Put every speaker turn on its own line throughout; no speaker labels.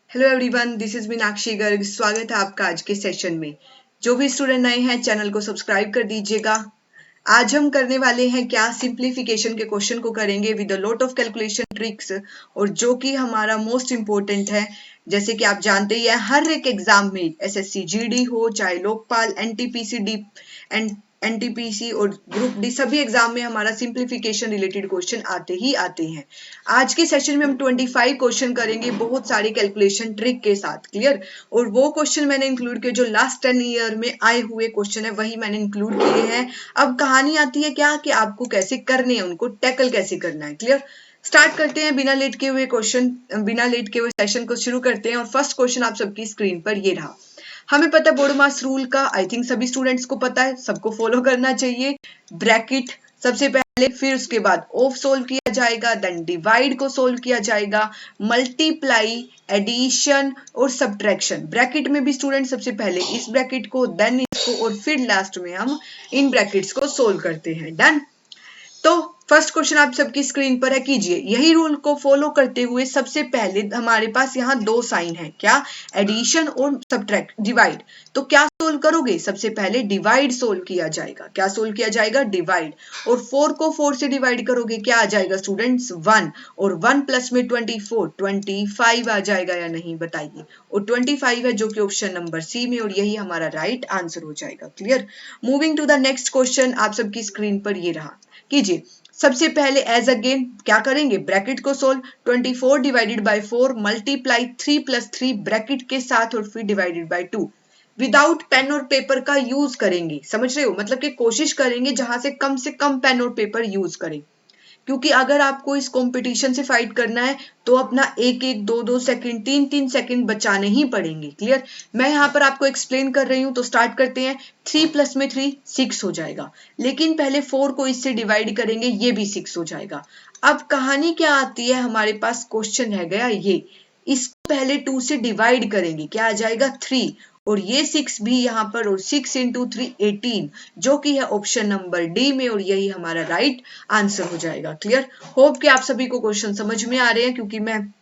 Hello everyone, this is Meenakshi Garg. स्वागत है आपका आज के सेशन में। जो भी स्टूडेंट नए हैं चैनल को सब्सक्राइब कर दीजिएगा। आज हम करने वाले हैं क्या, सिंप्लीफिकेशन के क्वेश्चन को करेंगे with a lot of calculation tricks, और जो कि हमारा मोस्ट इंपॉर्टेंट है। जैसे कि आप जानते ही हैं, हर एक एग्जाम में एसएससी जीडी हो, चाहे लोकपाल, एनटीपीसी डी एनटीपीसी और ग्रुप डी, सभी एग्जाम में हमारा सिंप्लीफिकेशन रिलेटेड क्वेश्चन आते ही आते हैं। आज के सेशन में हम 25 क्वेश्चन करेंगे बहुत सारे कैलकुलेशन ट्रिक के साथ। क्लियर? और वो क्वेश्चन मैंने इंक्लूड किए जो लास्ट 10 ईयर में आए हुए क्वेश्चन है, वही मैंने इंक्लूड किए हैं। अब कहानी आती है क्या कि आपको कैसे करने हैं, उनको टैकल कैसे करना है। क्लियर? स्टार्ट करते हैं बिना लेट के हुए सेशन को शुरू करते हैं। और फर्स्ट क्वेश्चन आप सबकी स्क्रीन पर ये रहा। हमें पता है बोडोमास रूल का, आई थिंक सभी स्टूडेंट्स को पता है, सबको फॉलो करना चाहिए। ब्रैकेट सबसे पहले, फिर उसके बाद ऑफ सोल्व किया जाएगा, देन डिवाइड को सोल्व किया जाएगा, मल्टीप्लाई, एडिशन और सब्ट्रैक्शन। ब्रैकेट में भी स्टूडेंट सबसे पहले इस ब्रैकेट को, देन इसको, और फिर लास्ट में हम इन ब्रैकेट्स को सोल्व करते हैं। डन? तो फर्स्ट क्वेश्चन आप सबकी स्क्रीन पर है, कीजिए। यही रूल को फॉलो करते हुए सबसे पहले हमारे पास यहाँ दो साइन है, क्या? एडिशन और सब्ट्रैक्ट, डिवाइड। तो क्या सोल्व करोगे? सबसे पहले डिवाइड सोल्व किया जाएगा। क्या सोल्व किया जाएगा? डिवाइड। और 4 को 4 से डिवाइड करोगे, क्या आ जाएगा स्टूडेंट्स? 1। और 1 प्लस में 24, 25 आ जाएगा या नहीं, बताइए। और 25 है, जो कि ऑप्शन नंबर सी में, और यही हमारा राइट आंसर हो जाएगा। Clear? Moving to the next question, आप सबकी स्क्रीन पर ये रहा, कीजिए। सबसे पहले एज अगेन क्या करेंगे? ब्रैकेट को solve. 24 divided by 4 multiply 3 plus 3 bracket के साथ, और फिर डिवाइडेड बाय 2। विदाउट पेन और पेपर का यूज करेंगे, समझ रहे हो? मतलब कि कोशिश करेंगे जहां से कम पेन और पेपर यूज करें, क्योंकि अगर आपको इस कंपटीशन से फाइट करना है तो अपना एक एक, दो दो सेकंड, तीन तीन सेकंड बचाने ही पड़ेंगे। क्लियर? मैं यहाँ पर आपको एक्सप्लेन कर रही हूँ, तो स्टार्ट करते हैं। 3 प्लस में 3 6 हो जाएगा, लेकिन पहले 4 को इससे डिवाइड करेंगे, ये भी 6 हो जाएगा। अब कहानी क्या आती है, हमारे पास क्वेश्चन रह गया ये, इसको पहले 2 से डिवाइड करेंगे, क्या आ जाएगा? 3। और ये 6 भी यहाँ पर, और 6 इंटू 3 18, जो कि है ऑप्शन नंबर डी में, और यही हमारा राइट आंसर हो जाएगा। क्लियर? होप कि आप सभी को क्वेश्चन समझ में आ रहे हैं, क्योंकि मैं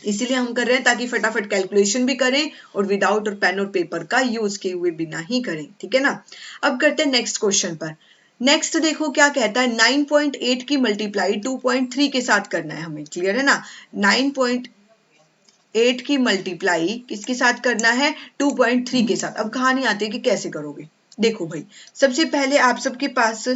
इसीलिए हम कर रहे हैं ताकि फटाफट कैलकुलेशन भी करें और विदाउट और पेन और पेपर का यूज किए हुए बिना ही करें। ठीक है ना? अब करते हैं नेक्स्ट क्वेश्चन पर। नेक्स्ट देखो क्या कहता है, 9.8 की मल्टीप्लाई 2.3 के साथ करना है हमें। क्लियर है ना? 9.8 की मल्टीप्लाई किसके साथ करना है? 2.3 के साथ। अब कहानी आती है कि कैसे करोगे। देखो भाई, सबसे पहले आप सबके पास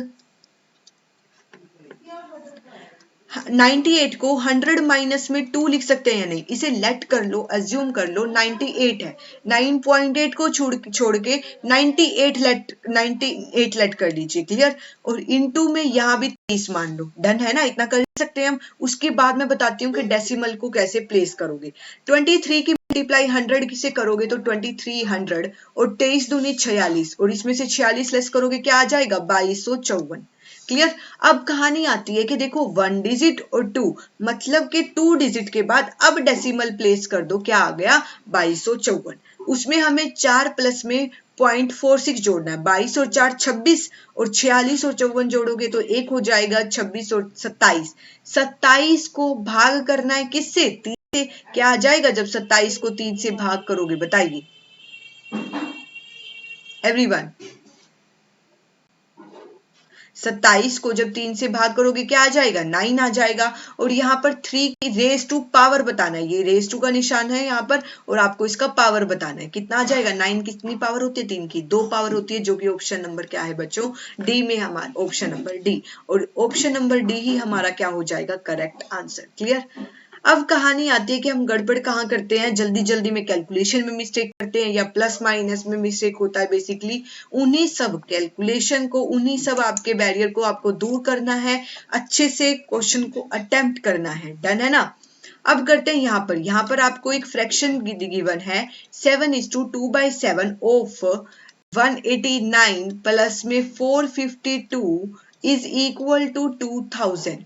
98 को 100 माइनस में 2 लिख सकते हैं या नहीं? इसे लेट कर लो, अज्यूम कर लो 98 है। 9.8 को छोड़ के 98 लेट कर लीजिए। क्लियर? और इनटू में यहाँ भी 30 मान लो। डन है ना? इतना कर सकते हैं हम। उसके बाद मैं बताती हूँ कि डेसिमल को कैसे प्लेस करोगे। 23 की मल्टीप्लाई 100 से करोगे तो 2300, और 23 दूनी 46, और इसमें से 46 लेस करोगे, क्या आ जाएगा? 2254। क्लियर? अब कहानी आती है कि देखो 1 डिजिट और 2, मतलब कि 2 डिजिट के बाद अब डेसिमल प्लेस कर दो, क्या आ गया? 2254। उसमें हमें 4 प्लस में 0.46 जोड़ना है। 22 और 4 26, और 46 और 54 जोड़ोगे तो एक हो जाएगा 26 और 27। 27 को भाग करना है किससे? 3 से। क्या आ जाएगा जब 27 को 3 से भाग करोगे, बताइए एवरीवन। 27 को जब 3 से भाग करोगे, क्या आ जाएगा? 9 आ जाएगा। और यहाँ पर 3 की रेज टू पावर बताना है, ये रेज टू का निशान है यहाँ पर, और आपको इसका पावर बताना है। कितना आ जाएगा? 9 कितनी पावर होती है? 3 की 2 पावर होती है, जो कि ऑप्शन नंबर क्या है बच्चों? डी में, हमारा ऑप्शन नंबर डी। और ऑप्शन नंबर डी ही हमारा क्या हो जाएगा? Correct answer. क्लियर? अब कहानी आती है कि हम गड़बड़ कहाँ करते हैं, जल्दी जल्दी में कैलकुलेशन में मिस्टेक करते हैं, या प्लस माइनस में मिस्टेक होता है। बेसिकली उन्हीं सब कैलकुलेशन को, उन्हीं सब आपके बैरियर को आपको दूर करना है, अच्छे से क्वेश्चन को अटेम्प्ट करना है। डन है ना? अब करते हैं यहाँ पर आपको एक फ्रैक्शन गिवन है, 7:2/7 ऑफ 189 प्लस में 452 इज इक्वल टू 2000।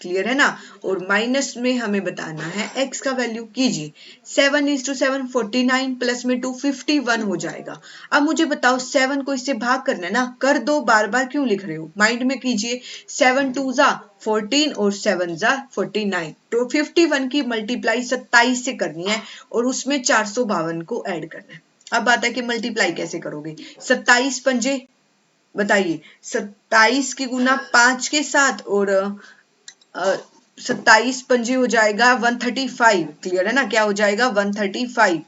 क्लियर है ना। और माइनस में हमें बताना है x का वैल्यू। कीजिए 7:7 49 प्लस में 2 51 हो जाएगा। अब मुझे बताओ 7 को इससे भाग करना है ना, कर दो, बार बार क्यों लिख रहे हो, माइंड में कीजिए। 7 2 जा 14 और 7 जा 49, तो 51 की मल्टीप्लाई 27 से करनी है और उसमें 452 को ऐड करना है। अब बात है कि मल्टीप्लाई कैसे करोगे। 27 पंजे बताइए, 27 की गुना 5 के साथ और 27 पंजे हो जाएगा 135। क्लियर है ना, क्या हो जाएगा 135।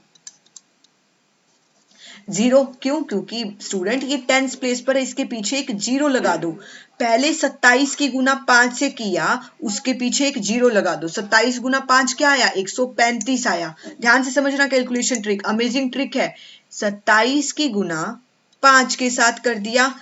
जीरो क्यों, क्योंकि स्टूडेंट ये टेंस प्लेस पर है, इसके पीछे एक जीरो लगा दो। पहले 27 की गुना 5 से किया, उसके पीछे एक जीरो लगा दो। 27 गुना 5 क्या आया, 135 आया। ध्यान से समझना कैलकुलेशन ट्रिक, अमेजिंग ट्रिक है। 27 की गुना 5 के साथ कर दिया,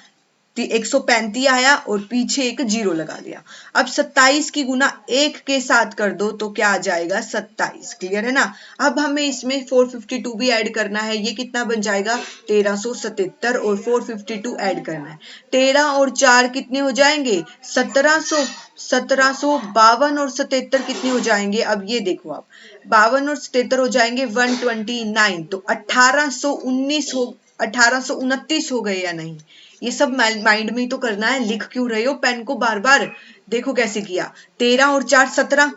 135 आया और पीछे एक जीरो लगा दिया। अब 27 की गुना 1 के साथ कर दो तो क्या आ जाएगा 27। क्लियर है ना। अब हमें इसमें 452 भी ऐड करना है, ये कितना बन जाएगा 1377 और 452 ऐड करना है। 13 और 4 कितने हो जाएंगे 1700, 1752 और 77 कितने हो जाएंगे, अब ये देखो आप 52 और 77 हो जाएंगे 129, तो 1829 हो गए या नहीं। ये सब माइंड में ही तो करना है, लिख क्यों रहे हो पेन को बार बार। देखो कैसे किया, 13 और 4 17।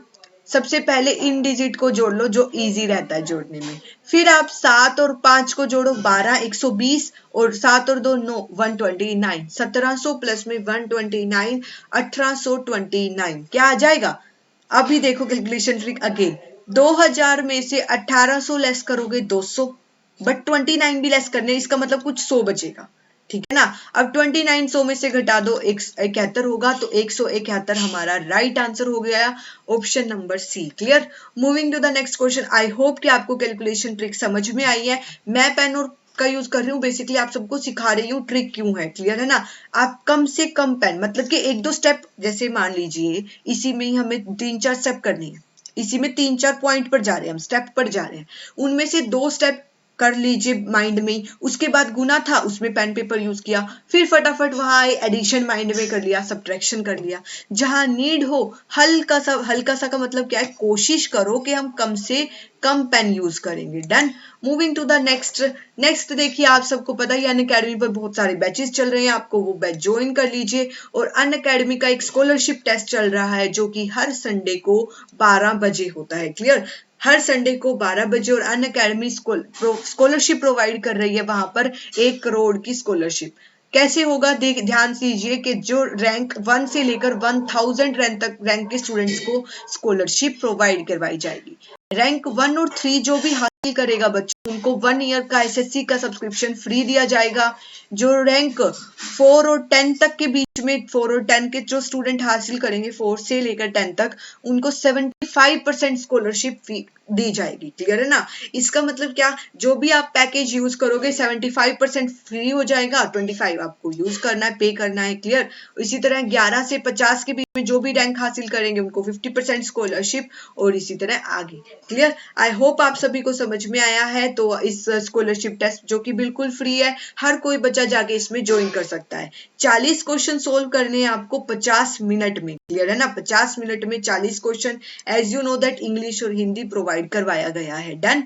सबसे पहले इन डिजिट को जोड़ लो जो इजी रहता है जोड़ने में, फिर आप 7 और 5 को जोड़ो 12 120 और 7 और 2 9 129। 1700 प्लस में 129 1829 क्या आ जाएगा। अभी देखो कैलकुलेशन ट्रिक अगेन, 2000 में से 1800 लेस करोगे 200, बट 29 भी लेस करने, इसका मतलब कुछ 100 बचेगा। ठीक है ना। अब 29 100 में से घटा दो 71 होगा, तो 171 हमारा राइट आंसर हो गया, option number C. Clear. Moving to the next question. I hope कि आपको कैलकुलेशन ट्रिक समझ में आई है। मैं पेन और का यूज कर रही हूँ, बेसिकली आप सबको सिखा रही हूँ ट्रिक क्यों है। क्लियर है ना। आप कम से कम पेन, मतलब कि 1-2 स्टेप, जैसे मान लीजिए इसी में ही हमें 3-4 स्टेप करने हैं, इसी में 3-4 पॉइंट पर जा रहे हैं, हम स्टेप पर जा रहे हैं, उनमें से 2 स्टेप कर लीजिए माइंड में, उसके बाद गुना था उसमें पेन पेपर यूज किया, फिर फटाफट वहां एडिशन माइंड में कर लिया, सब्ट्रैक्शन कर लिया। जहां नीड हो हल्का सा का मतलब क्या है, कोशिश करो कि हम कम से कम पेन यूज करेंगे। Done. Moving to the next देखिए, आप सबको पता है अनअकैडमी पर बहुत सारे बैचेस चल रहे हैं, आपको वो बैच ज्वाइन कर लीजिए। और अनअकैडमी का एक स्कॉलरशिप टेस्ट चल रहा है जो कि हर संडे को 12 बजे होता है। क्लियर। हर संडे को 12 बजे, और अनअकैडमी स्कॉलरशिप प्रोवाइड कर रही है वहां पर 1 करोड़ की स्कॉलरशिप। कैसे होगा, देख ध्यान से दीजिए कि जो रैंक 1 से लेकर 1000 रैंक के स्टूडेंट्स को स्कॉलरशिप प्रोवाइड करवाई जाएगी। रैंक 1 और 3 जो भी हासिल करेगा बच्चों, उनको 1 ईयर का एसएससी का सब्सक्रिप्शन फ्री दिया जाएगा। जो रैंक 4 और 10 तक के बीच में, 4 और 10 के जो स्टूडेंट हासिल करेंगे 4 से लेकर 10 तक, उनको 75% स्कॉलरशिप फी दी जाएगी। क्लियर है ना। इसका मतलब क्या, जो भी आप पैकेज यूज करोगे 75% फ्री हो जाएगा, 25 आपको यूज करना है, पे करना है। क्लियर। इसी तरह 11 से 50 के बीच में जो भी रैंक हासिल करेंगे उनको 50% स्कॉलरशिप, और इसी तरह आगे। क्लियर। आई होप आप सभी को समझ में आया है। तो इस स्कॉलरशिप टेस्ट जो कि बिल्कुल फ्री है, हर कोई बच्चा जाके इसमें ज्वाइन कर सकता है। 40 क्वेश्चन सोल्व करने हैं आपको 50 मिनट में। क्लियर है ना, 50 मिनट में 40 question. As you know that English और हिंदी प्रोवाइड करवाया गया है। डन।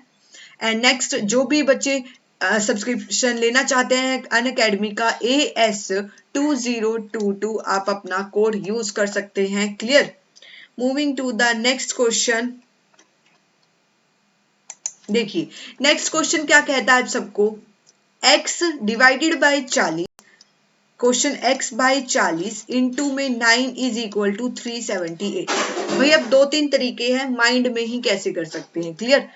एंड नेक्स्ट, जो भी बच्चे सब्सक्रिप्शन लेना चाहते हैं अनअकैडमी का AS2022, आप अपना कोड यूज कर सकते हैं। Clear. Moving to the next question. देखिए नेक्स्ट क्वेश्चन क्या कहता है आप सबको, x divided by 40, question x by 40 into में 9 इज इक्वल टू 378। भाई अब 2-3 तरीके हैं, माइंड में ही कैसे कर सकते हैं। क्लियर।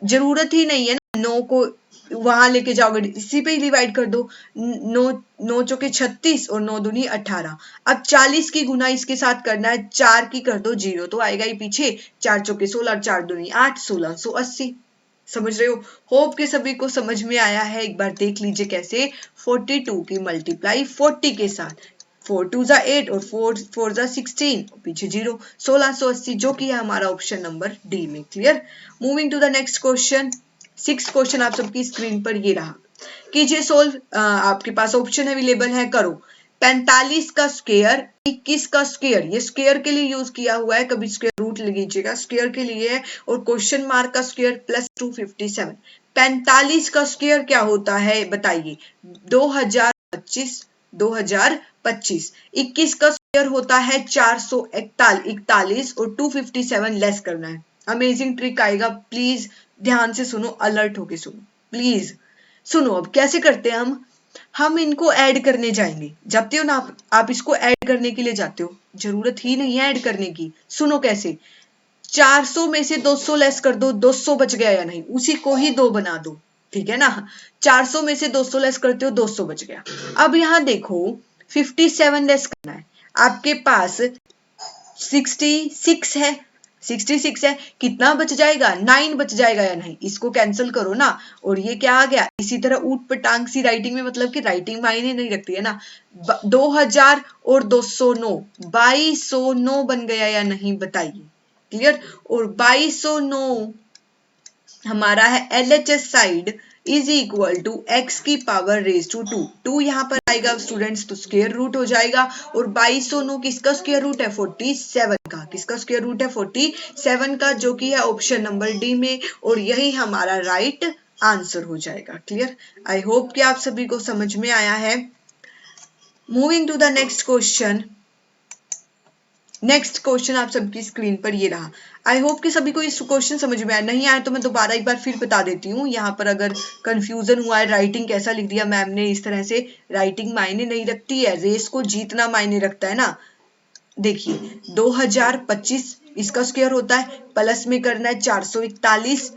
जरूरत ही नहीं है ना 9 को वहां लेके जाओगे, इसी पे ही डिवाइड कर दो। 9 चौके 36 और 9 दूनी 18। अब 40 की गुना इसके साथ करना है, 4 की कर दो 0 तो आएगा ही पीछे, 4 चौके 16, 4 दूनी 8, 1680। समझ रहे हो। होप के सभी को समझ में आया है। एक बार देख लीजिए कैसे, 42 की मल्टीप्लाई 40 के साथ, 4 2 जा 8 और 4 4 जा 16, पीछे 0, 1680, जो कि है हमारा ऑप्शन नंबर डी में। Clear. Moving to the next question. 6th question आप सबकी स्क्रीन पर ये रहा, कीजिए सोल्व। आपके पास ऑप्शन अवेलेबल है, करो। 45 का स्क्वायर, 21 का स्क्वायर, ये स्क्वायर के लिए यूज किया हुआ है, कभी स्क्वायर रूट लीजिएगा, स्क्वायर के लिए है, और क्वेश्चन मार्क का स्क्वायर प्लस 257। 45 का स्क्वायर क्या होता है बताइए? 2025। 2025। 21 का स्क्वायर होता है 441 और 257 लेस करना है। अमेजिंग ट्रिक आएगा, प्लीज ध्यान से सुनो, अलर्ट होके सुनो, प्लीज सुनो। अब कैसे करते हैं हम इनको ऐड करने जाएंगे। जाते हो ना आप इसको ऐड करने के लिए जाते हो, जरूरत ही नहीं है ऐड करने की। सुनो कैसे, 400 में से 200 लेस कर दो, 200 बच गया या नहीं, उसी को ही 2 बना दो, ठीक है ना। 400 में से 200 लेस करते हो, 200 बच गया। अब यहां देखो 57 लेस करना है, आपके पास 66 है, 66 है, कितना बच जाएगा? 9 बच जाएगा या नहीं, इसको कैंसिल करो ना। और ये क्या आ गया? इसी तरह ऊट पटांग सी राइटिंग में, मतलब कि राइटिंग मायने नहीं रखती है ना। 2000 और 209, 2209 बन गया या नहीं बताइए। क्लियर? और 2209 हमारा है LHS side is equal to x की पावर रेज टू 2। 2 यहाँ पर आएगा स्टूडेंट्स, तो स्क्वायर रूट हो जाएगा। और 2209 किसका स्क्वायर रूट है? 47 का। किसका स्क्वायर रूट है? 47 का, जो कि है ऑप्शन नंबर डी में, और यही हमारा राइट आंसर हो जाएगा। क्लियर? आई होप कि आप सभी को समझ में आया है। Moving to the next question. Next question आप सबकी स्क्रीन पर ये रहा। आई होप कि सभी को इस क्वेश्चन समझ में आया। नहीं आया तो मैं दोबारा एक बार फिर बता देती हूँ। यहाँ पर अगर कंफ्यूजन हुआ है, राइटिंग कैसा लिख दिया मैम ने, इस तरह से राइटिंग मायने नहीं रखती है, रेस को जीतना मायने रखता है ना। देखिए 2025 इसका स्क्वायर होता है, प्लस में करना है 441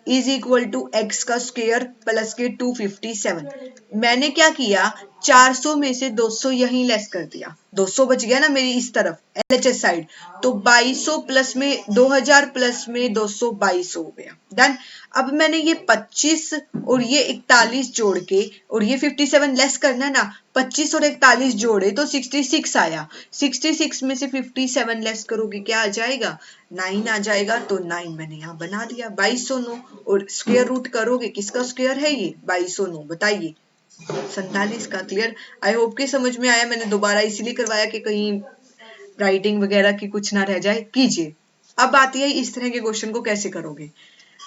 इज इक्वल टू एक्स का स्क्वायर प्लस के 257। मैंने क्या किया, 400 में से 200 यहीं लेस कर दिया, 200 बच गया ना मेरी इस तरफ LHS साइड, तो 2200 प्लस में 2000 प्लस में 200, 2200 हो गया। डन। अब मैंने ये 25 और ये 41 जोड़ के, और ये 57 लेस करना है ना, 25 और 41 जोड़े तो 66 आया। 66 में से 57 लेस करोगे क्या आ जाएगा? 9 आ जाएगा। तो 9 मैंने यहाँ बना दिया, 2209। और स्क्वायर रूट करोगे, किसका स्क्वायर है ये? 2209। बताइए 47 का। क्लियर? आई होप कि समझ में आया। मैंने दोबारा इसीलिए करवाया कि कहीं राइटिंग वगैरह की कुछ ना रह जाए। कीजिए। अब आती है इस तरह के क्वेश्चन को कैसे करोगे।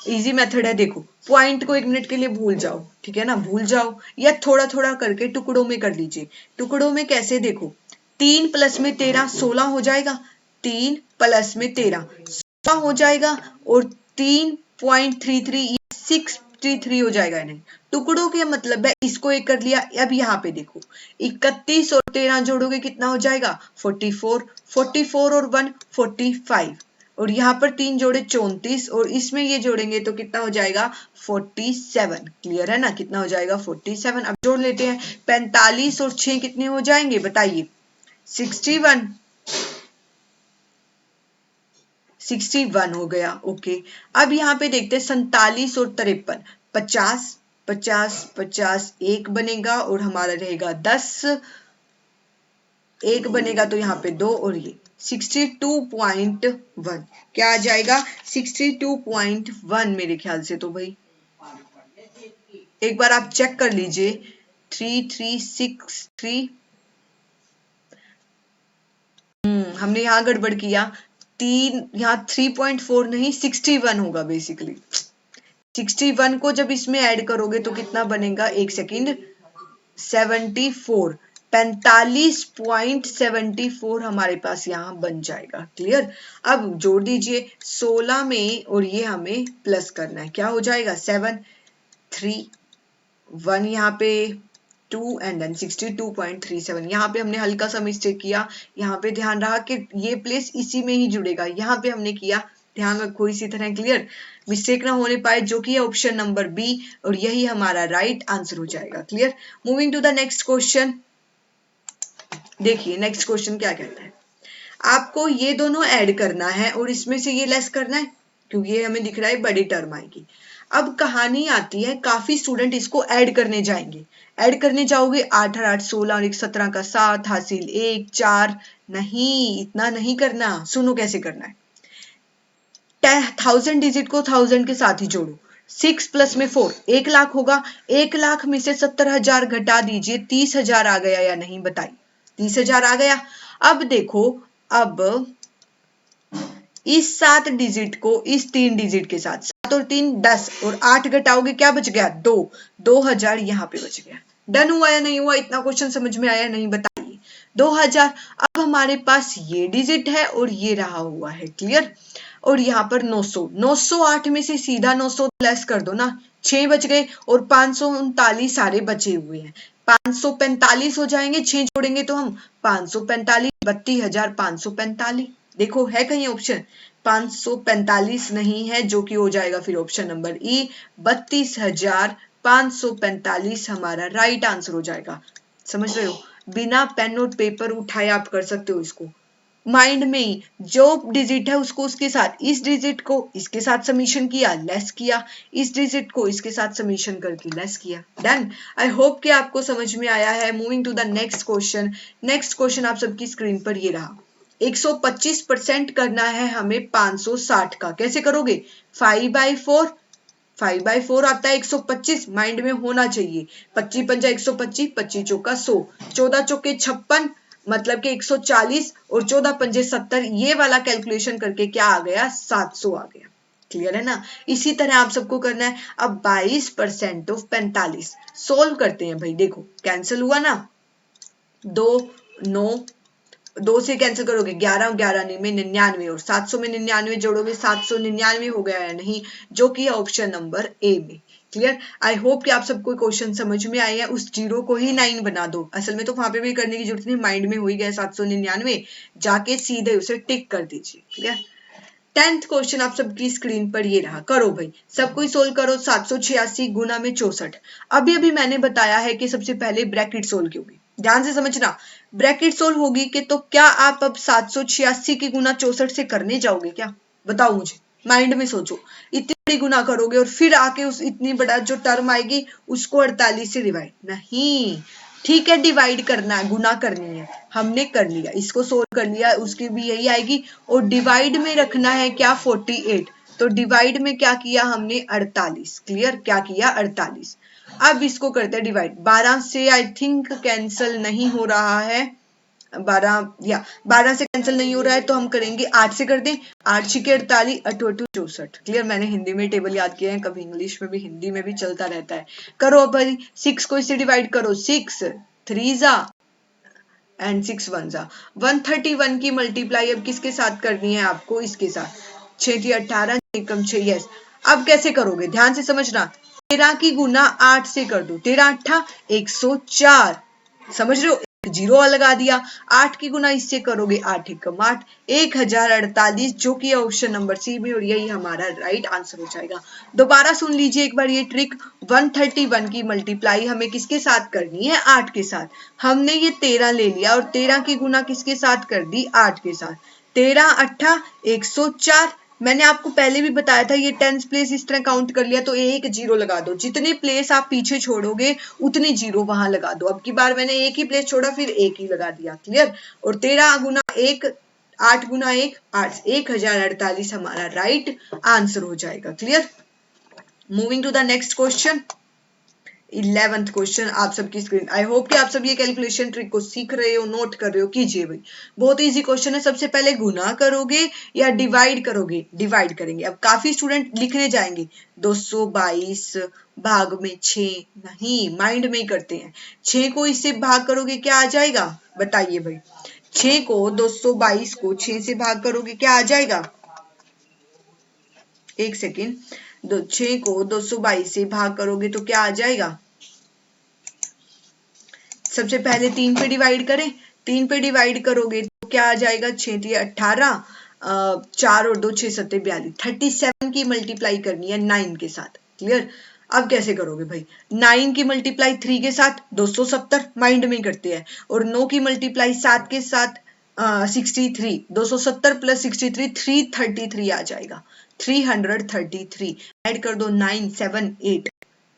इजी मेथड है, देखो पॉइंट को 1 मिनट के लिए भूल जाओ, ठीक है ना, भूल जाओ, या थोड़ा थोड़ा करके टुकड़ों में कर लीजिए। टुकड़ों में कैसे? देखो 3 प्लस में 13 16 हो जाएगा, 3 प्लस में 13 16 हो जाएगा, और 3.33 633 हो जाएगा। नहीं, टुकड़ों के मतलब है इसको एक कर लिया। अब यहाँ पे देखो 31 और 13 जोड़ोगे कितना हो जाएगा? 44, 44 और 1 45, और यहाँ पर 3 जोड़े 34, और इसमें ये जोड़ेंगे तो कितना हो जाएगा? 47। क्लियर है ना? कितना हो जाएगा? 47। अब जोड़ लेते हैं, 45 और 6 कितने हो जाएंगे बताइए? 61। 61 हो गया। ओके। अब यहाँ पे देखते हैं 47 और 53, 50 50 50 एक बनेगा, और हमारा रहेगा 10, एक बनेगा तो यहाँ पे 2, और ये 62.1 क्या आ जाएगा? 62.1 मेरे ख्याल से। तो भाई एक बार आप चेक कर लीजिए। 3363, हमने यहाँ गड़बड़ किया। 3 यहाँ 3.4 नहीं 61 होगा बेसिकली। 61 को जब इसमें ऐड करोगे तो कितना बनेगा? एक सेकेंड, 74, 45.74 हमारे पास यहाँ बन जाएगा। क्लियर? अब जोड़ दीजिए 16 में, और ये हमें प्लस करना है, क्या हो जाएगा? 7 3 1 यहाँ पे 2 एंड देन 62.37। यहाँ पे हमने हल्का सा मिस्टेक किया, यहाँ पे ध्यान रहा कि ये प्लेस इसी में ही जुड़ेगा, यहाँ पे हमने किया, ध्यान रखो इसी तरह। क्लियर? मिस्टेक ना होने पाए, जो कि है ऑप्शन नंबर बी, और यही हमारा राइट आंसर हो जाएगा। Clear? Moving to the next question. देखिए नेक्स्ट क्वेश्चन क्या कहता है, आपको ये दोनों ऐड करना है और इसमें से ये लेस करना है, क्योंकि ये हमें दिख रहा है बड़ी टर्म आएगी। अब कहानी आती है, काफी स्टूडेंट इसको ऐड करने जाएंगे, ऐड करने जाओगे 8 और 8 16 और 1 17 का 7 हासिल 1 4, नहीं इतना नहीं करना। सुनो कैसे करना है। 1000 डिजिट को 1000 के साथ ही जोड़ो, 6 प्लस में 4 1 लाख होगा, 1 लाख में से 70,000 घटा दीजिए, 30,000 आ गया या नहीं बताइए। 30,000 आ गया। अब देखो, अब इस 7 डिजिट को इस 3 डिजिट के साथ 7 और 3 10 और 8 घटाओगे, क्या बच गया 2, 2,000 यहाँ पे बच गया। डन हुआ या नहीं हुआ? इतना क्वेश्चन समझ में आया नहीं? बताइए। 2,000। अब हमारे पास ये डिजिट है और ये रहा हुआ है, क्लियर। और यहाँ पर 900, 908 में से सीधा 900 लेस कर दो ना, 6 बच गए और 539 सारे बचे हुए हैं। 545 हो जाएंगे, 6 जोड़ेंगे तो हम 545, 32,545। देखो है कहीं ऑप्शन? 545 नहीं है, जो कि हो जाएगा फिर ऑप्शन नंबर ई, 32,545 हमारा राइट आंसर हो जाएगा। समझ रहे हो? बिना पेन और पेपर उठाए आप कर सकते हो इसको, माइंड में ही जो डिजिट है उसको उसके साथ, इस डिजिट को इसके साथ समीशन किया, लेस किया, इस डिजिट को इसके साथ समीशन करके लेस किया। डन। आई होप कि आपको समझ में आया है। Moving to the next question. Next question आप सबकी स्क्रीन पर ये रहा। 125% करना है हमें 560 का। कैसे करोगे? 5/4, 5/4 आता है 125, माइंड में होना चाहिए। 25 पंजा 125, 25 चौका 100, 14 चौके 56, मतलब कि 140 और 14 पंजे 70। ये वाला कैलकुलेशन करके क्या आ गया? 700 आ गया। क्लियर है ना? इसी तरह आप सबको करना है। अब 22% ऑफ 45 सोल्व करते हैं भाई। देखो कैंसिल हुआ ना, 2 9, 2 से कैंसिल करोगे 11, 11 में 99 और 700 में 99 जोड़ोगे 799 हो गया या नहीं, जो कि है ऑप्शन नंबर ए में। क्लियर? आई होप कि आप सबको क्वेश्चन समझ में आए हैं। उस जीरो को ही 9 बना दो, असल में तो वहां पे भी करने की जरूरत नहीं, माइंड में हो ही गया 799, जाके सीधे उसे टिक कर दीजिए। क्लियर? 10th क्वेश्चन आप सबकी स्क्रीन पर ये रहा। करो भाई, सब कोई सोल्व करो। 786 गुना में 64। अभी अभी मैंने बताया है कि सबसे पहले ब्रैकेट सोल्व की होगी, ध्यान से समझना। ब्रैकेट सोल्व होगी कि तो क्या आप अब 786 की गुना 64 से करने जाओगे क्या? बताओ मुझे, माइंड में सोचो। इतनी बड़ी गुना करोगे और फिर आके उस इतनी बड़ा जो टर्म आएगी उसको 48 से डिवाइड नहीं। ठीक है, डिवाइड करना है, गुना करनी है, हमने कर लिया, इसको सोल्व कर लिया, उसकी भी यही आएगी। और डिवाइड में रखना है क्या? 48। तो डिवाइड में क्या किया हमने? 48। क्लियर? क्या किया? 48। अब इसको करते हैं डिवाइड। 12 से आई थिंक कैंसिल नहीं हो रहा है, 12 से कैंसिल नहीं हो रहा है, तो हम करेंगे 8 से कर दें। 8 6 48, 8 8 64। क्लियर? मैंने हिंदी में टेबल याद किए हैं, कभी इंग्लिश में भी हिंदी में भी चलता रहता है। करो भाई, 6 को इससे डिवाइड करो, 6 3 जा एंड 6 1 जा। 131 की मल्टीप्लाई अब किसके साथ करनी है आपको? इसके साथ। 6 थी 18, 6 कम 6, यस। अब कैसे करोगे? ध्यान से समझना। 13 की गुना 8 से कर दो, 13 8 104। समझ रहे हो? जीरो लगा दिया। 8 की गुना इससे करोगे, 8 एकम 8, 1048, जो कि ऑप्शन नंबर सी में, और यही हमारा राइट आंसर हो जाएगा। दोबारा सुन लीजिए एक बार ये ट्रिक। 131 की मल्टीप्लाई हमें किसके साथ करनी है? 8 के साथ। हमने ये 13 ले लिया और 13 की गुना किसके साथ कर दी? 8 के साथ। 13 8 104। मैंने आपको पहले भी बताया था, ये 10th प्लेस इस तरह काउंट कर लिया तो एक जीरो लगा दो। जितने प्लेस आप पीछे छोड़ोगे उतने जीरो वहां लगा दो। अब की बार मैंने एक ही प्लेस छोड़ा, फिर एक ही लगा दिया। क्लियर? और 13 गुना 1 8 गुना 1 8, 1048 हमारा राइट आंसर हो जाएगा। Clear? Moving to the next question. 11th question आप सबकी स्क्रीन। आई होप कि आप सब ये कैलकुलेशन ट्रिक को सीख रहे हो, नोट कर रहे हो। कीजिए भाई, बहुत इजी क्वेश्चन है। सबसे पहले गुना करोगे या डिवाइड करोगे? डिवाइड करेंगे। अब काफी स्टूडेंट लिखने जाएंगे 222 भाग में 6, नहीं, माइंड में ही करते हैं। 6 को इससे भाग करोगे, क्या आ जाएगा? बताइए भाई। 6 को 222 को 6 से भाग करोगे, क्या आ जाएगा? एक सेकेंड। 6 को 222 से भाग करोगे तो क्या आ जाएगा? सबसे पहले 3 पे डिवाइड करें। 3 पे डिवाइड करोगे तो क्या आ जाएगा? 6 3 18, 4 और 2 6 7 42, 37 की मल्टीप्लाई करनी है 9 के साथ। क्लियर? अब कैसे करोगे भाई? 9 की मल्टीप्लाई 3 के साथ 270, माइंड में करते हैं। और 9 की मल्टीप्लाई 7 के साथ 63, 270 प्लस 63 333 आ जाएगा। 333 ऐड कर दो, 9 7 8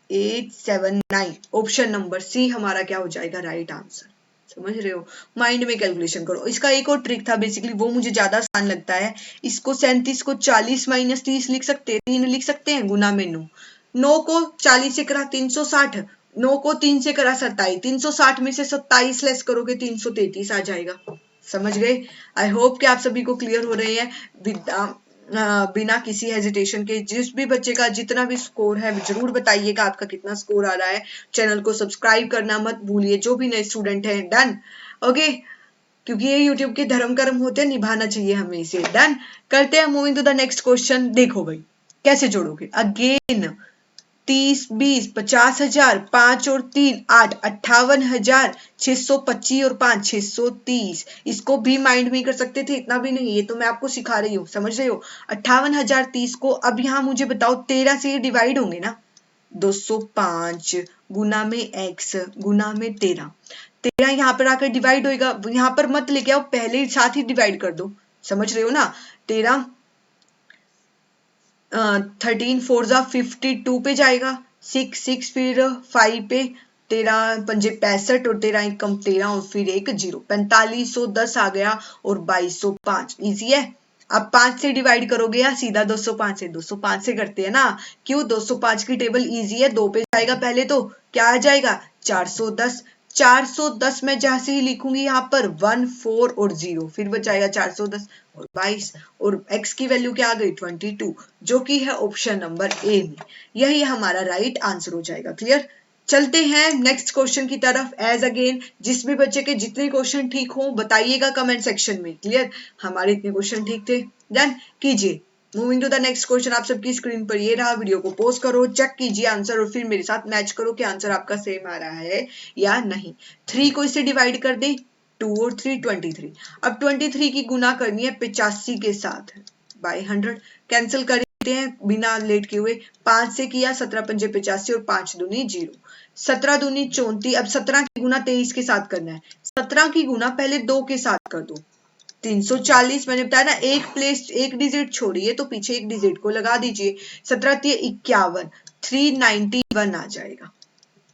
879। ऑप्शन नंबर सी हमारा क्या हो जाएगा? Right answer. समझ रहे हो? माइंड में कैलकुलेशन करो। इसका एक और ट्रिक था, बेसिकली वो मुझे ज्यादा आसान लगता है। इसको 37 को 40 - 30 लिख सकते हैं, 3 लिख सकते हैं गुना में 9। 9 को 40 से करा 360, 9 को 3 से करा 27, 360 में से 27 लेस करोगे 333 आ जाएगा। समझ गए? आई होप कि आप सभी को क्लियर हो रहे हैं बिना किसी हेजिटेशन के। जिस भी बच्चे का जितना भी स्कोर है जरूर बताइएगा आपका कितना स्कोर आ रहा है। चैनल को सब्सक्राइब करना मत भूलिए जो भी नए स्टूडेंट हैं। डन? ओके, क्योंकि ये यूट्यूब के धर्म कर्म होते हैं, निभाना चाहिए हमें इसे। डन? करते हैं, moving to the next question. देखो भाई कैसे जोड़ोगे। अगेन 30, 20, 50,000, 5 और 3 8, 58,625 और 5 630। इसको भी माइंड में कर सकते थे, इतना भी नहीं, ये तो मैं आपको सिखा रही हूँ, समझ रहे हो। 58,030 को अब यहाँ मुझे बताओ 13 से ये डिवाइड होंगे ना। 205 गुना में x गुना में 13 यहाँ पर आकर डिवाइड होएगा। यहाँ पर मत लेके आओ, पहले ही साथ ही डिवाइड कर दो। समझ रहे हो ना। 13 13 4 जा 52 पे जाएगा, 6 6 फिर 5 पे, 13 पंजे 65 और 13 कम 13 और फिर एक 0, 4510 आ गया और 2205। इजी है। अब 5 से डिवाइड करोगे या सीधा 205 से? 205 से करते हैं ना। क्यों? 205 की टेबल इजी है, 2 पे जाएगा पहले, तो क्या आ जाएगा 410। 410 में जैसे ही लिखूंगी यहाँ पर 1 4 और 0, फिर बचाएगा 410 और 22 और x की वैल्यू क्या आ गई 22, जो कि है ऑप्शन नंबर ए में। यही हमारा राइट आंसर हो जाएगा। क्लियर? चलते हैं नेक्स्ट क्वेश्चन की तरफ। एज अगेन जिस भी बच्चे के जितने क्वेश्चन ठीक हो बताइएगा कमेंट सेक्शन में। क्लियर? हमारे इतने क्वेश्चन ठीक थे। डन कीजिए। Moving to the next question. आप सबकी स्क्रीन पर ये रहा, वीडियो को पॉज करो, चेक कीजिए आंसर और फिर मेरे साथ मैच करो कि आंसर आपका सेम आ रहा है या नहीं। 3 को इससे डिवाइड कर दे, 2 और 3 23। अब 23 की गुना करनी है 85 के साथ बाय 100। कैंसिल कर देते हैं बिना लेट किए हुए। 5 से किया 17 पंजे 85 और 5 दूनी 0, 17 दूनी 34। अब 17 की गुना 23 के साथ करना है। 17 की गुना पहले 2 के साथ कर दो, 340। मैंने बताया ना, एक डिजिट छोड़िए तो पीछे एक डिजिट को लगा दीजिए। 17 51, 391 आ जाएगा।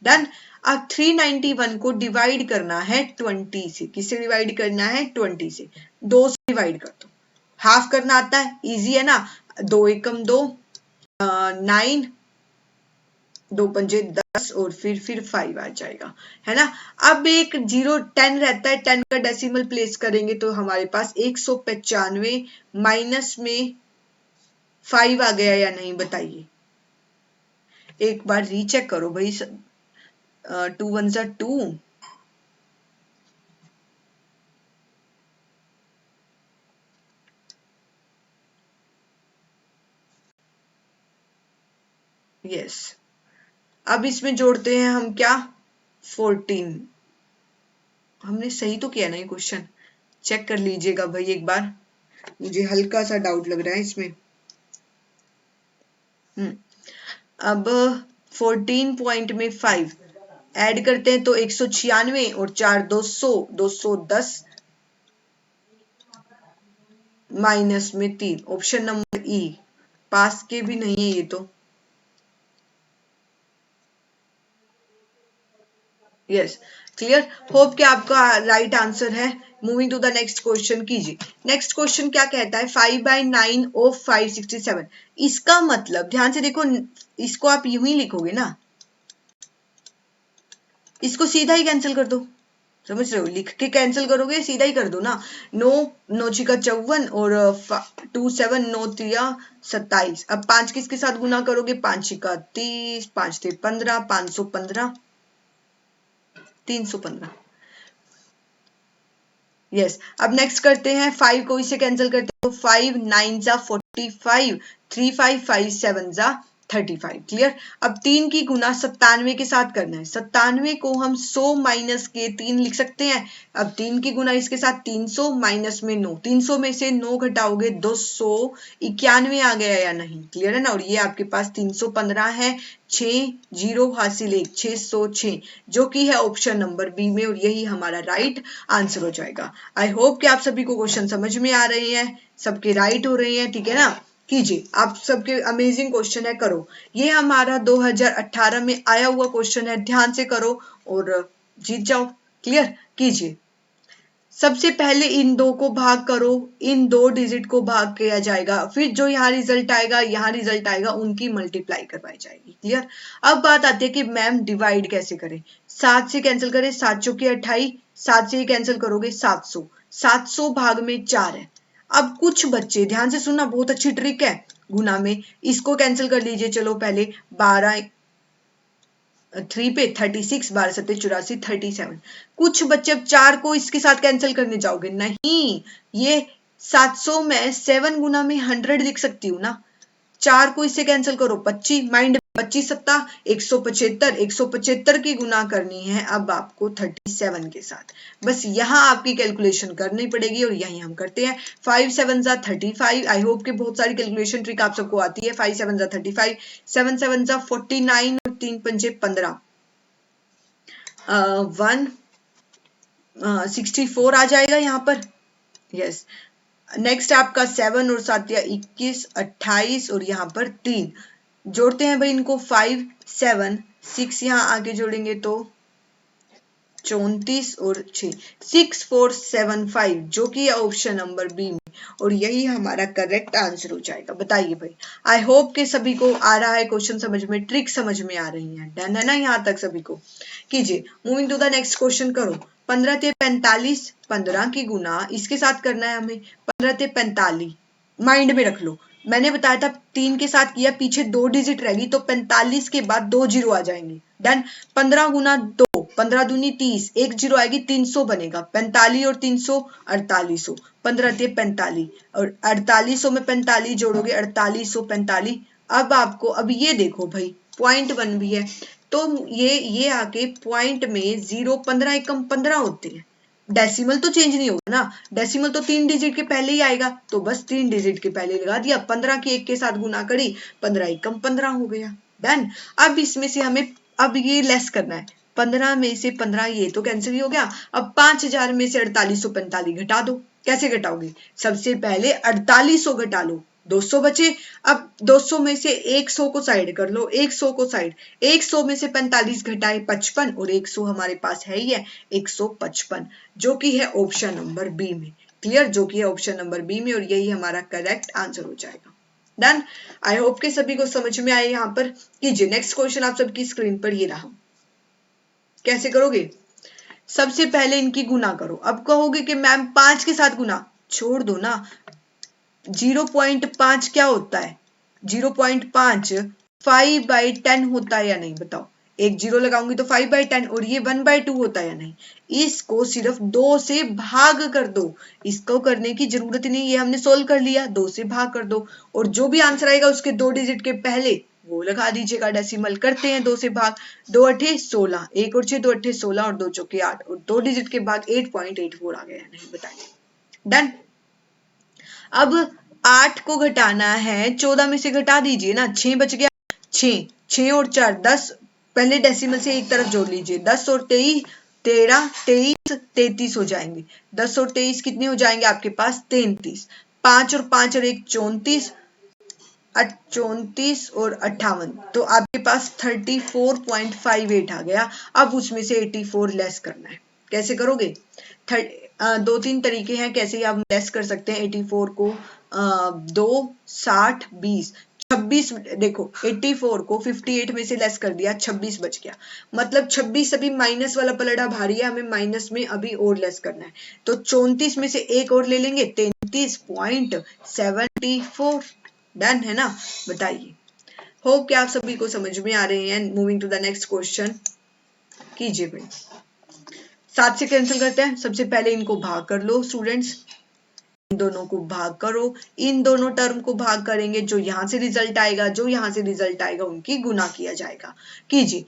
डन? अब 391 को डिवाइड करना है 20 से। किससे डिवाइड करना है? 20 से। 2 से डिवाइड कर दो। हाफ करना आता है, इजी है ना। 2 एकम 2, 9, 2 पंजे 10 और फिर 5 आ जाएगा, है ना। अब एक 0 10 रहता है, 10 का डेसिमल प्लेस करेंगे तो हमारे पास 195 माइनस में 5 आ गया या नहीं बताइए। एक बार रीचेक करो भाई। 2 1 जा 2, यस। अब इसमें जोड़ते हैं हम क्या, 14। हमने सही तो किया ना ये क्वेश्चन? चेक कर लीजिएगा भाई एक बार, मुझे हल्का सा डाउट लग रहा है इसमें। अब 14 पॉइंट में 5 ऐड करते हैं तो 196 और 4 200, 210 माइनस में 3, ऑप्शन नंबर ई। पास के भी नहीं है ये तो। Yes, clear. होप कि आपका राइट आंसर है। Moving to the next question कीजिए। नेक्स्ट क्वेश्चन क्या कहता है, 5/9 ऑफ 567। इसका मतलब ध्यान से देखो, इसको आप यूं ही लिखोगे ना, इसको सीधा ही कैंसिल कर दो। समझ रहे हो? लिख के कैंसिल करोगे, सीधा ही कर दो ना। 9 9 छिका 54 और 2 7 9 3 27। अब 5 किसके साथ गुना करोगे? 5 छिका 30, 5 थे 15, 515, 315। यस। अब नेक्स्ट करते हैं, 5 को इससे कैंसिल करते हैं तो 5 9 जा 45, 3 5 5 7 जा 35। क्लियर? अब 3 की गुना 97 के साथ करना है। 97 को हम 100 माइनस के 3 लिख सकते हैं। अब 3 की गुना इसके साथ 300 माइनस में 9, 300 में से 9 घटाओगे 291 आ गया या नहीं? क्लियर है ना। और ये आपके पास 315 है। 6 0 हासिल 1, 606, जो कि है ऑप्शन नंबर बी में, और यही हमारा राइट आंसर हो जाएगा। आई होप कि आप सभी को क्वेश्चन समझ में आ रहे हैं, सबके राइट हो रहे हैं। ठीक है ना। कीजिए, आप सबके अमेजिंग क्वेश्चन है, करो। ये हमारा 2018 में आया हुआ क्वेश्चन है, ध्यान से करो और जीत जाओ। क्लियर? कीजिए। सबसे पहले इन दो को भाग करो, इन दो डिजिट को भाग किया जाएगा, फिर जो यहाँ रिजल्ट आएगा उनकी मल्टीप्लाई करवाई जाएगी। क्लियर। अब बात आती है कि मैम डिवाइड कैसे करें। 7 से कैंसिल करें, 7 चौके 28, 7 से कैंसिल करोगे 700, 700 भाग में 4 है। अब कुछ बच्चे ध्यान से सुनना, बहुत अच्छी ट्रिक है गुना में, इसको कैंसिल कर लीजिए। चलो पहले 12 3 पे 36, 12 सत्ते 84, 37। कुछ बच्चे अब 4 को इसके साथ कैंसिल करने जाओगे, नहीं, ये 700 में 7 गुना में 100 लिख सकती हूँ ना। 4 को इससे कैंसिल करो, 25, माइंड 25 सत्ता 175, 175 की गुना करनी है अब आपको 37 के साथ। बस यहाँ आपकी कैलकुलेशन करनी पड़ेगी और यही हम करते हैं। 5 7 जा 35। आई होप कि बहुत सारी कैलकुलेशन ट्रिक आप सबको आती है। 5 7 जा 35, 7 7 जा 49 और 3 पंजे 15, 164 आ जाएगा यहाँ पर। यस। नेक्स्ट आपका 7 और 7 या 21, 28 और यहाँ पर 3 जोड़ते हैं भाई इनको। 5 7 6 यहाँ आगे जोड़ेंगे तो 34 और 6, 6475, जो कि है ऑप्शन नंबर बी में, और यही हमारा करेक्ट आंसर हो जाएगा। बताइए भाई, आई होप के सभी को आ रहा है क्वेश्चन समझ में, ट्रिक समझ में आ रही है। डन है ना यहाँ तक सभी को। कीजिए, moving to the next question करो। 15 ते 45, 15 की गुना इसके साथ करना है हमें। 15 ते 45 माइंड में रख लो, मैंने बताया था 3 के साथ किया, पीछे 2 डिजिट रहेगी तो 45 के बाद 2 जीरो आ जाएंगे। डन। 15 गुना 2, 15 दूनी 30, एक जीरो आएगी 300 बनेगा। 45 और 300 4800, 15 ते 45 और 4800 में 45 जोड़ोगे 4845। अब आपको अब ये देखो भाई पॉइंट 1 भी है तो ये आके पॉइंट में 0 15 एकम 15 होते हैं। डेसिमल तो चेंज नहीं होगा ना, डेसिमल तो 3 डिजिट के पहले ही आएगा, तो बस 3 डिजिट के पहले लगा दिया। 15 की 1 के साथ गुना करी, 15 एकम 15 हो गया। डन। अब इसमें से हमें अब ये लेस करना है। 15 में से 15 ये तो कैंसिल ही हो गया। अब 5000 में से 4845 घटा दो। कैसे घटाओगे? सबसे पहले 4800 घटा लो, 200 बचे। अब 200 में से 100 को साइड कर लो, 100 को साइड, 100 में से 45 घटाए 55 और 100 हमारे पास है ही है 155, जो कि है ऑप्शन नंबर बी में। क्लियर, जो कि है ऑप्शन नंबर बी में, और यही हमारा करेक्ट आंसर हो जाएगा। डन। आई होप के सभी को समझ में आए। यहाँ पर कीजिए नेक्स्ट क्वेश्चन, आप सबकी स्क्रीन पर ये रहा। कैसे करोगे? सबसे पहले इनकी गुना करो। अब कहोगे कि मैम 5 के साथ गुना, छोड़ दो ना। 0.5 क्या होता है? 0.5 5/10 होता है या नहीं? बताओ। एक जीरो लगाऊंगी तो 5/10, और ये 1/2 होता है या नहीं? इसको सिर्फ 2 से भाग कर दो, इसको करने की जरूरत नहीं, ये हमने सोल्व कर लिया। 2 से भाग कर दो और जो भी आंसर आएगा उसके 2 डिजिट के पहले वो लगा दीजिएगा। डेसिमल करते हैं 2 से भाग, 2 अठे 16, 1 और 6 2 अठे 16 और 2 चौके 8, और 2 डिजिट के बाद 8.84 आ गया नहीं? बताइए। डन। अब 8 को घटाना है, 14 में से घटा दीजिए ना, 6 बच गया। 6 और 4 10, पहले डेसिमल से एक तरफ जोड़ लीजिए। 10 और 23 13, 23 33 हो जाएंगे। 10 और 23 कितने हो जाएंगे आपके पास? 33। 5 और 5 और 1 34, 34 और 58, तो आपके पास 34.58 आ गया। अब उसमें से 84 लेस करना है। कैसे करोगे? 2-3 तरीके हैं कैसे आप लेस कर सकते हैं 84 को। 2 60 20 26, देखो 84 को 58 में से लेस कर दिया, 26 बच गया। मतलब 26 अभी माइनस वाला पलड़ा भारी है, हमें माइनस में अभी और लेस करना है। तो 34 में से एक और ले लेंगे, 33.74। डन है ना? बताइए। होप कि आप सभी को समझ में आ रहे हैं। Moving to the next question कीजिए भाई। 7 से कैंसिल करते हैं। सबसे पहले इनको भाग कर लो स्टूडेंट्स, इन दोनों को भाग करो। इन दोनों टर्म को भाग करेंगे, जो यहां से रिजल्ट आएगा उनकी गुना किया जाएगा। कीजिए।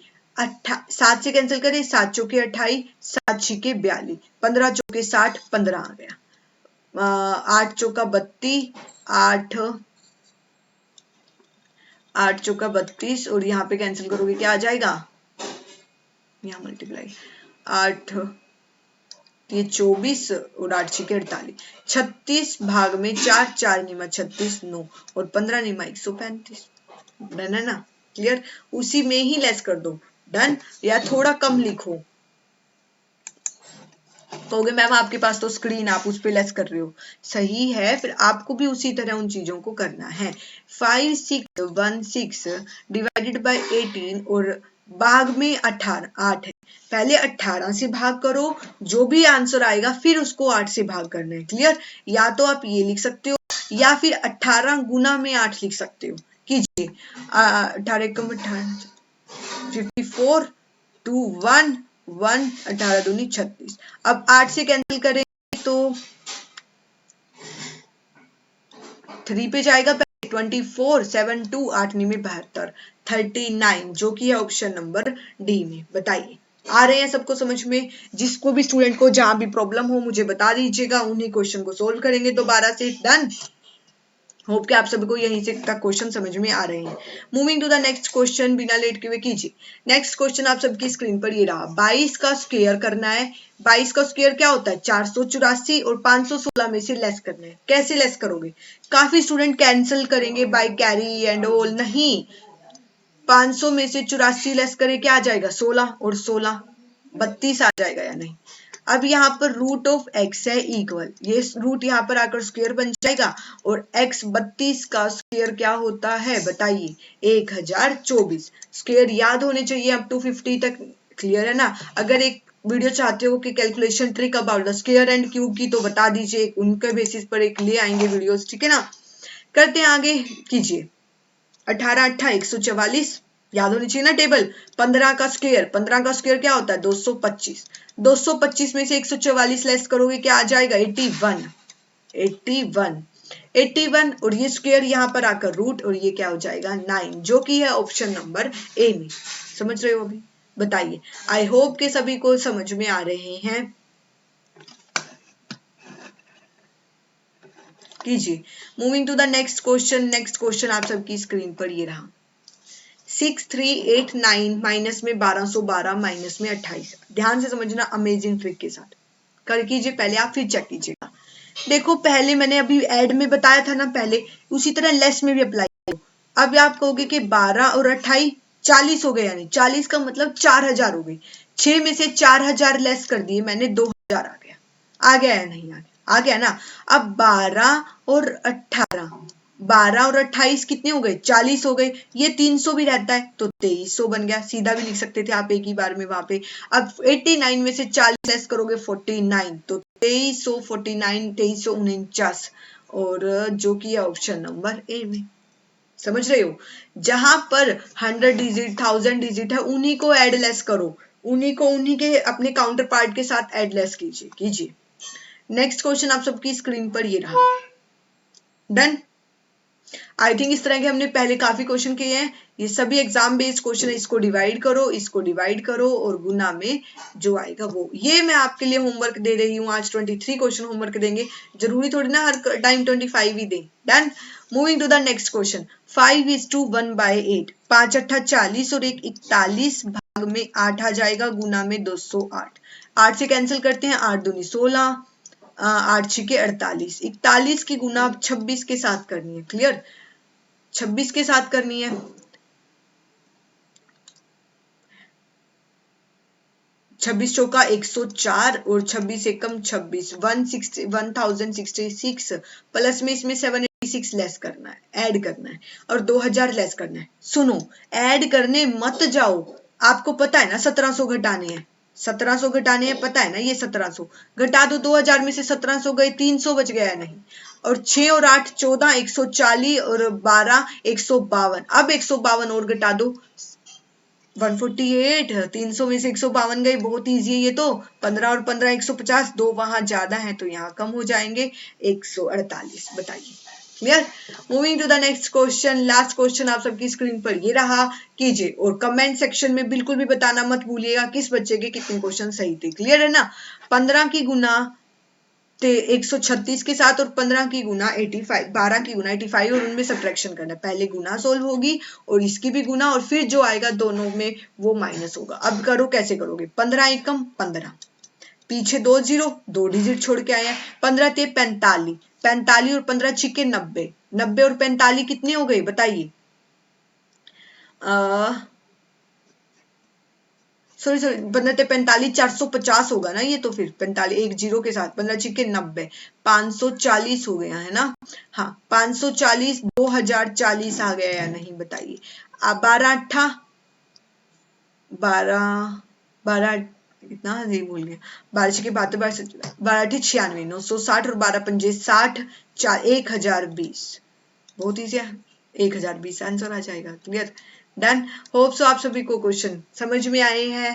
7 से कैंसिल करें, 7 चौके 28, 7 छिके 42, 15 चौके 60, 15 आ गया। 8 चौका 32, 8 चौका 32, और यहाँ पे कैंसिल करोगे क्या आ जाएगा? यहाँ मल्टीप्लाई 8 ये 24 और 8 छिके 48, 36 भाग में 4, 4 निमा 36 9 और 15 निमा 135। डन है ना? क्लियर। उसी में ही लेस कर दो। डन। या थोड़ा कम लिखो कहोगे मैम आपके पास तो स्क्रीन, आप उस पर लेस कर रहे हो, सही है, फिर आपको भी उसी तरह उन चीजों को करना है। 5616 डिवाइडेड बाय 18 और भाग में 18 8 है, पहले 18 से भाग करो, जो भी आंसर आएगा फिर उसको 8 से भाग करना है। क्लियर? या तो आप ये लिख सकते हो या फिर 18 गुना में 8 लिख सकते हो। कीजिए 18 कम 18 54 2 1 1 18 दूनी 36। अब 8 से कैंसिल करेंगे तो 3 पे जाएगा, 24 7 2 8 में 72 39, जो कि है ऑप्शन नंबर डी में। बताइए आ रहे हैं सबको समझ में? जिसको भी स्टूडेंट को जहां भी प्रॉब्लम हो मुझे बता दीजिएगा, उन्हीं क्वेश्चन को सोल्व करेंगे दोबारा से। डन? होप कि आप सभी को यहीं से तक क्वेश्चन समझ में आ रहे हैं। Moving to the next question, बिना लेट के हुए कीजिए। नेक्स्ट क्वेश्चन आप सबकी स्क्रीन पर ये रहा, 22 का स्क्वायर करना है। 22 का स्क्वायर क्या होता है? 484 और 516 में से लेस करना है। कैसे लेस करोगे? काफी स्टूडेंट कैंसिल करेंगे बाय कैरी एंड ऑल, नहीं, 500 में से 84 लेस करे क्या आ जाएगा? 16 और 16 32 आ जाएगा या नहीं? अब यहाँ पर रूट ऑफ एक्स है इक्वल, ये रूट यहाँ पर आकर स्क्वायर बन जाएगा, और x 32 का स्क्वायर क्या होता है बताइए? 1024। स्क्वायर याद होने चाहिए अप टू 50 तक। क्लियर है ना? अगर एक वीडियो चाहते हो कि calculation trick about the square and cube की, तो बता दीजिए, उनके बेसिस पर एक ले आएंगे वीडियोस, ठीक है ना? करते हैं आगे, कीजिए। 18 8 144, याद होनी चाहिए ना टेबल। 15 का स्क्वायर क्या होता है? 225। 225 में से 144 लेस करोगे क्या आ जाएगा? 81 81 81, और ये स्क्वायर यहाँ पर आकर रूट, और ये क्या हो जाएगा? 9, जो कि है ऑप्शन नंबर ए में। समझ रहे हो अभी? बताइए, आई होप के सभी को समझ में आ रहे हैं। कीजिए। Moving to the next question. Next question आप सबकी स्क्रीन पर ये रहा, 6389 माइनस में 1212 माइनस में 28। ध्यान से समझना, अमेजिंग ट्रिक के साथ कर कीजिए, पहले आप फिर चेक कीजिएगा। देखो पहले मैंने अभी ऐड में बताया था ना, पहले उसी तरह लेस में भी अप्लाई करो। अब आप कहोगे कि 12 और 28 40 हो गए, यानी 40 का मतलब 4000 हो गई। 6 में से 4000 लेस कर दिए मैंने, 2000 आ गया या नहीं? आ गया ना? अब 12 और 18, 12 और 28 कितने हो गए? 40 हो गए। ये 300 भी रहता है तो 2300 बन गया, सीधा भी लिख सकते थे आप एक ही बार में वहां पे। अब 89 में से 40 लेस करोगे 49, तो 2300 49 2349, और जो कि है ऑप्शन नंबर ए में। समझ रहे हो? जहां पर 100 डिजिट 1000 डिजिट है, उन्हीं को एड लेस करो, उन्हीं के अपने काउंटर पार्ट के साथ एड लेस कीजिए। नेक्स्ट क्वेश्चन आप सबकी स्क्रीन पर ये रहा। डन? आई थिंक इस तरह के हमने पहले काफी क्वेश्चन किए हैं, ये सभी एग्जाम बेस्ड क्वेश्चन है। इसको डिवाइड करो और गुना में जो आएगा वो। ये मैं आपके लिए होमवर्क दे रही हूँ, आज 23 क्वेश्चन होमवर्क देंगे, जरूरी थोड़ी ना हर टाइम 25 ही दें। Done? Moving to the next question, 5:1/8, 5 8 40 और 1 41 भाग में 8 आ जाएगा, गुना में 208। 8 से कैंसिल करते हैं, 8 दूनी 16, 8 छिके 48। 41 की गुना 26 के साथ करनी है। क्लियर? 26 के साथ करनी है। 26 चौका 104 और 26 एकम 26, 1066 प्लस में इसमें 786 लेस करना है, ऐड करना है, और 2000 लेस करना है। सुनो, ऐड करने मत जाओ, आपको पता है ना 1700 घटाने हैं, 1700 घटाने हैं, पता है ना? ये 1700 घटा दो, 2000 में से 1700 गए, 300 बच गया नहीं, और 6 और 8 14, 140 और 12 152। अब 152 और घटा दो, 148, 300 में से 152 गए, बहुत इजी है ये तो। 15 और 15 150, दो वहां ज्यादा है तो यहाँ कम हो जाएंगे, 148। बताइए, clear? Moving to the next question. Last question आप सबकी स्क्रीन पर ये रहा, कीजिए, और कमेंट सेक्शन में बिल्कुल भी बताना मत भूलिएगा किस बच्चे के कितने क्वेश्चन सही थे। क्लियर है ना? 15 की गुना 136 के साथ, और 15 की गुना 85, 12 की गुना 85, और उनमें सब्ट्रैक्शन करना है। पहले गुना सोल्व होगी और इसकी भी गुना, और फिर जो आएगा दोनों में वो माइनस होगा। अब करो, कैसे करोगे? 15 एकम 15, पीछे 2 0, 2 डिजिट छोड़ के आए हैं। 15 ते 45, 45 और 15 छिके 90, 90 और 45 कितने हो गए बताइए? सॉरी 15 45 450 होगा ना ये, तो फिर 45 एक जीरो के साथ 15 छिके 90 540 हो गया है ना। हाँ 540 2040 आ गया या नहीं बताइए। अब 12 8 12 12 इतना नहीं भूल गया, 12 छिके 72 12 8 96 960 और 12 पंजे 60 1020 बहुत ईजी है। 1020 आंसर आ जाएगा। Clear, done. होप सो आप सभी को क्वेश्चन समझ में आए हैं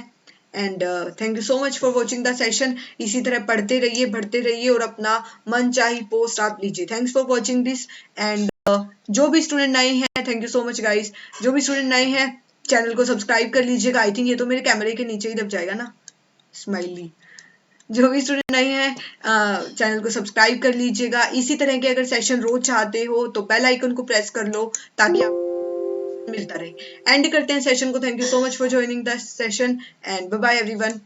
and thank you so much for watching the session. इसी तरह पढ़ते रहिए, बढ़ते रहिए और अपना मन चाही पोस्ट आप लीजिए। Thanks for watching this and जो भी स्टूडेंट नए हैं, thank you so much guys. जो भी स्टूडेंट नए हैं चैनल को सब्सक्राइब कर लीजिएगा। आई थिंक ये तो मेरे कैमरे के नीचे ही दब जाएगा ना, स्माइली। जो भी स्टूडेंट नए हैं चैनल को सब्सक्राइब कर लीजिएगा। इसी तरह के अगर सेशन रोज चाहते हो तो बेल आइकन को प्रेस कर लो ताकि आप मिलता रहे। एंड करते हैं सेशन को। Thank you so much for joining the session and bye bye everyone.